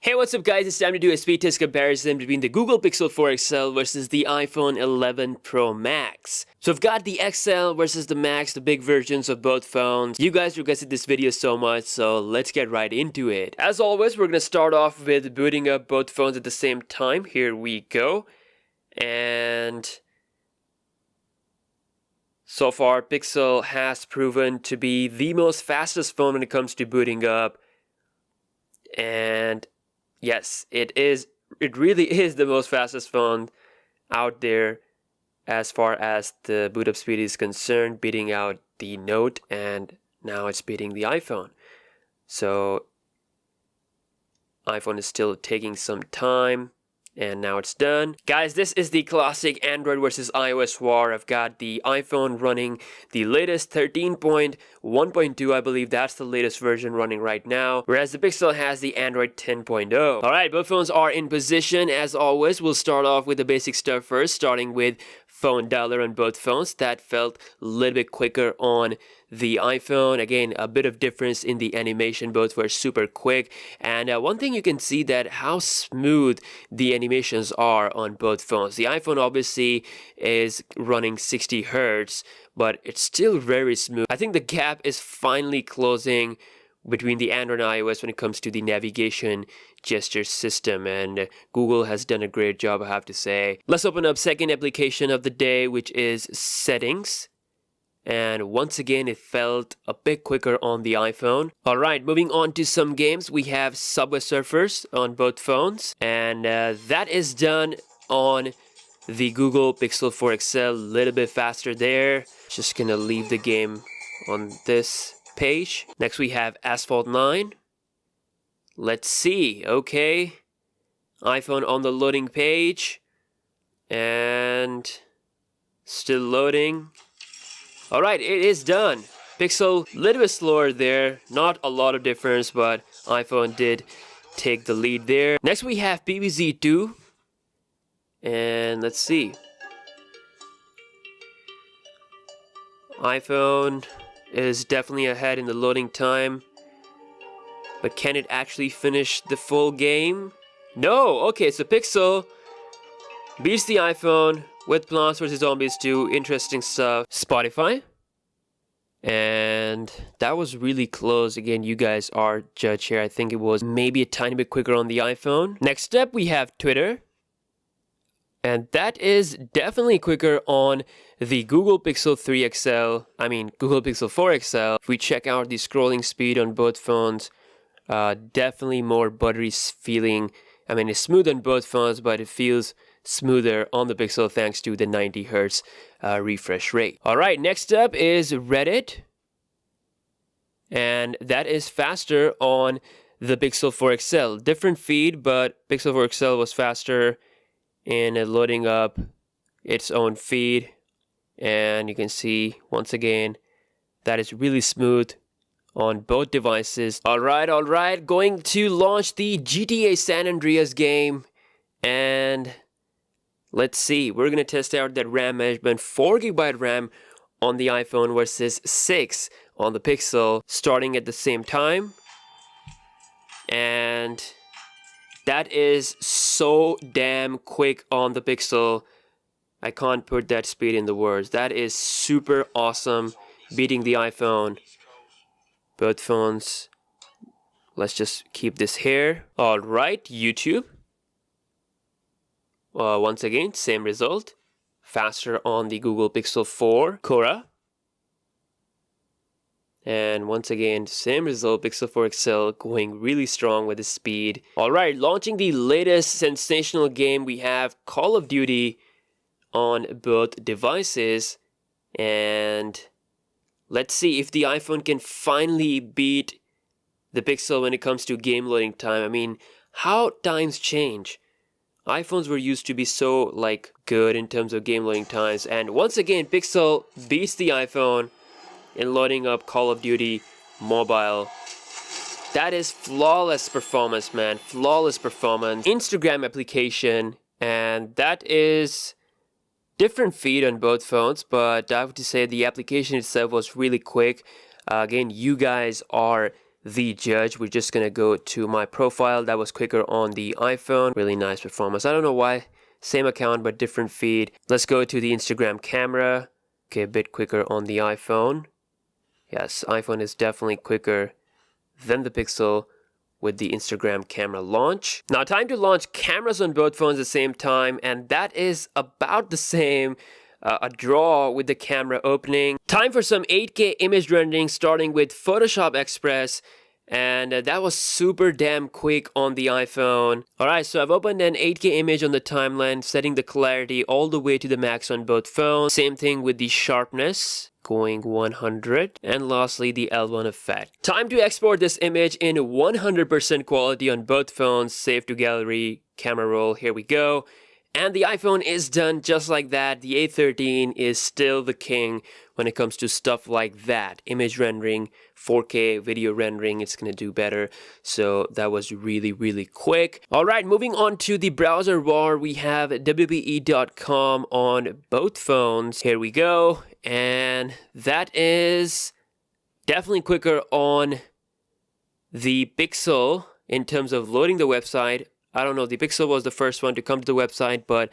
Hey, what's up guys, it's time to do a speed test comparison between the Google Pixel 4 XL versus the iPhone 11 Pro Max. So I've got the XL versus the Max, the big versions of both phones. You guys requested this video so much, so let's get right into it. As always, we're gonna start off with booting up both phones at the same time. Here we go. And so far, Pixel has proven to be the most fastest phone when it comes to booting up. And yes, it really is the most fastest phone out there as far as the boot up speed is concerned, beating out the Note, and now it's beating the iPhone. So iPhone is still taking some time, and now it's done. Guys, this is the classic Android versus iOS war. I've got the iPhone running the latest 13.1.2, I believe that's the latest version running right now, whereas the Pixel has the Android 10.0. Alright, both phones are in position. As always, we'll start off with the basic stuff first, starting with phone dialer on both phones. That felt a little bit quicker on the iPhone. Again, a bit of difference in the animation. Both were super quick, and one thing you can see that how smooth the animations are on both phones. The iPhone obviously is running 60 Hz, but it's still very smooth. I think the gap is finally closing between the Android and iOS when it comes to the navigation gesture system, and Google has done a great job, I have to say. Let's open up second application of the day, which is settings. And once again, it felt a bit quicker on the iPhone. Alright, moving on to some games. We have Subway Surfers on both phones, and that is done on the Google Pixel 4 XL, a little bit faster there. Just gonna leave the game on this page. Next we have Asphalt 9. Let's see. Okay, iPhone on the loading page, and still loading. Alright, it is done. Pixel a little bit slower there, not a lot of difference, but iPhone did take the lead there. Next we have PBZ2, and let's see. iPhone is definitely ahead in the loading time, but can it actually finish the full game? No! Okay, so Pixel beats the iPhone with Plants vs. Zombies 2, interesting stuff. Spotify. And that was really close. Again, you guys are judge here. I think it was maybe a tiny bit quicker on the iPhone. Next up, we have Twitter. And that is definitely quicker on the Google Pixel 3 XL. I mean, Google Pixel 4 XL. If we check out the scrolling speed on both phones, definitely more buttery feeling. I mean, it's smooth on both phones, but it feels smoother on the Pixel thanks to the 90 Hz refresh rate. Alright, next up is Reddit, and that is faster on the Pixel 4 XL. Different feed, but Pixel 4 XL was faster in loading up its own feed, and you can see once again that is really smooth on both devices. Alright, going to launch the GTA San Andreas game, and let's see, we're gonna test out that RAM management. 4GB RAM on the iPhone versus 6 on the Pixel, starting at the same time. And that is so damn quick on the Pixel. I can't put that speed in the words. That is super awesome, beating the iPhone. Both phones. Let's just keep this here. Alright, YouTube. Once again, same result. Faster on the Google Pixel 4. Quora. And once again, same result. Pixel 4 XL going really strong with the speed. Alright, launching the latest sensational game. We have Call of Duty on both devices. And let's see if the iPhone can finally beat the Pixel when it comes to game loading time. I mean, how times change. iPhones were used to be so good in terms of game loading times, and once again Pixel beats the iPhone in loading up Call of Duty Mobile. That is flawless performance, man. Flawless performance. Instagram application, and that is different feed on both phones, but I have to say the application itself was really quick. Again, you guys are the judge. We're just gonna go to my profile. That was quicker on the iPhone. Really nice performance. I don't know why. Same account but different feed. Let's go to the Instagram camera. Okay, a bit quicker on the iPhone. Yes, iPhone is definitely quicker than the Pixel with the Instagram camera launch. Now time to launch cameras on both phones at the same time, and that is about the same. A draw with the camera opening. Time for some 8K image rendering starting with Photoshop Express, and that was super damn quick on the iPhone. Alright, so I've opened an 8K image on the timeline, setting the clarity all the way to the max on both phones. Same thing with the sharpness, going 100, and lastly the L1 effect. Time to export this image in 100% quality on both phones. Save to gallery, camera roll, here we go. And the iPhone is done just like that. The A13 is still the king when it comes to stuff like that. Image rendering, 4K video rendering, it's gonna do better. So that was really, really quick. All right, moving on to the browser war. We have wwe.com on both phones. Here we go. And that is definitely quicker on the Pixel in terms of loading the website. I don't know, the Pixel was the first one to come to the website, but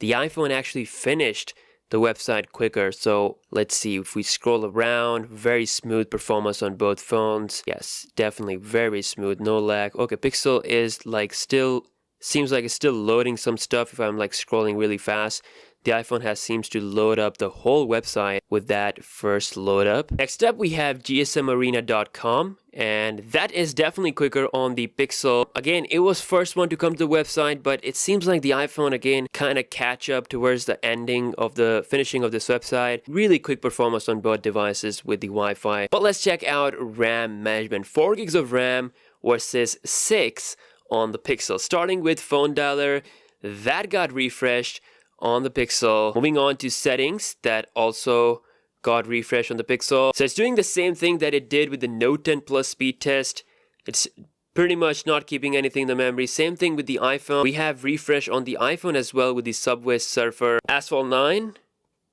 the iPhone actually finished the website quicker. So let's see, if we scroll around, very smooth performance on both phones. Yes, definitely very smooth, no lag. Okay, Pixel is like still, seems like it's still loading some stuff if I'm like scrolling really fast. The iPhone seems to load up the whole website with that first load up. Next up, we have gsmarena.com, and that is definitely quicker on the Pixel. Again, it was first one to come to the website, but it seems like the iPhone again kind of catch up towards the ending of the finishing of this website. Really quick performance on both devices with the Wi-Fi. But let's check out RAM management. 4 gigs of RAM versus 6 on the Pixel. Starting with phone dialer, that got refreshed on the Pixel. Moving on to settings, that also got refreshed on the Pixel. So it's doing the same thing that it did with the Note 10 Plus speed test. It's pretty much not keeping anything in the memory. Same thing with the iPhone. We have refresh on the iPhone as well with the Subway Surfer. Asphalt 9,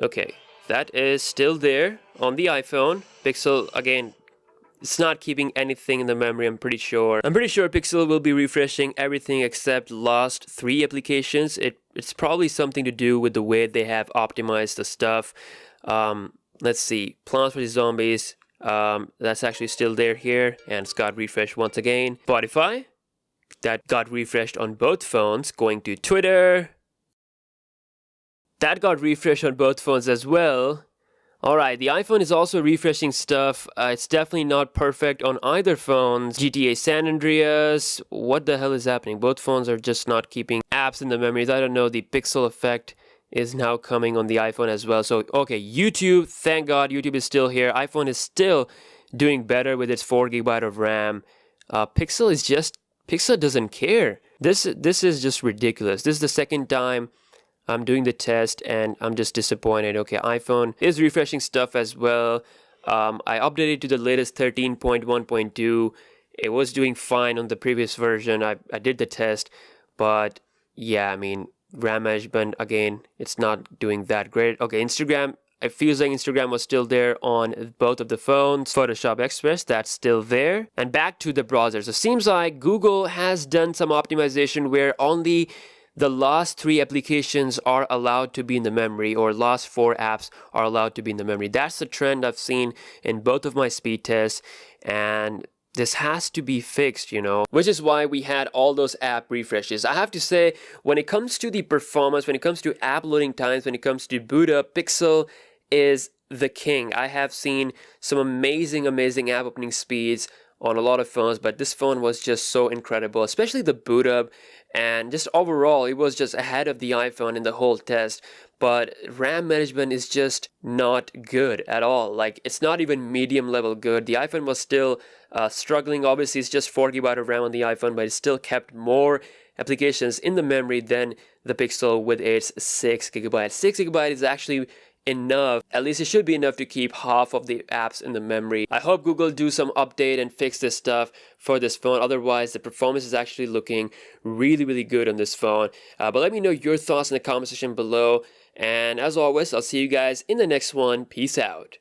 okay, that is still there on the iPhone. Pixel, again, it's not keeping anything in the memory, I'm pretty sure. I'm pretty sure Pixel will be refreshing everything except last 3 applications. It's probably something to do with the way they have optimized the stuff. Let's see, Plants vs. Zombies, that's actually still there here, and it's got refreshed once again. Spotify, that got refreshed on both phones. Going to Twitter, that got refreshed on both phones as well. Alright, the iPhone is also refreshing stuff. It's definitely not perfect on either phones. GTA San Andreas, what the hell is happening? Both phones are just not keeping apps in the memories. I don't know, the Pixel effect is now coming on the iPhone as well. So, okay, YouTube, thank God, YouTube is still here. iPhone is still doing better with its 4 GB of RAM. Pixel doesn't care. This is just ridiculous. This is the second time I'm doing the test and I'm just disappointed. Okay, iPhone is refreshing stuff as well. I updated to the latest 13.1.2. It was doing fine on the previous version. I did the test, but yeah, I mean, RAM management, again, it's not doing that great. Okay, Instagram, it feels like Instagram was still there on both of the phones. Photoshop Express, that's still there. And back to the browser. So it seems like Google has done some optimization where only the last 3 applications are allowed to be in the memory, or last 4 apps are allowed to be in the memory. That's the trend I've seen in both of my speed tests, and this has to be fixed, you know, which is why we had all those app refreshes. I have to say, when it comes to the performance, when it comes to app loading times, when it comes to boot up, Pixel is the king. I have seen some amazing app opening speeds on a lot of phones, but this phone was just so incredible, especially the boot up, and just overall it was just ahead of the iPhone in the whole test. But RAM management is just not good at all. Like, it's not even medium level good. The iPhone was still struggling. Obviously it's just 4 GB of RAM on the iPhone, but it still kept more applications in the memory than the Pixel with its 6 GB. 6 GB is actually enough. At least it should be enough to keep half of the apps in the memory. I hope Google do some update and fix this stuff for this phone. Otherwise, the performance is actually looking really good on this phone. But let me know your thoughts in the comment section below. And as always, I'll see you guys in the next one. Peace out.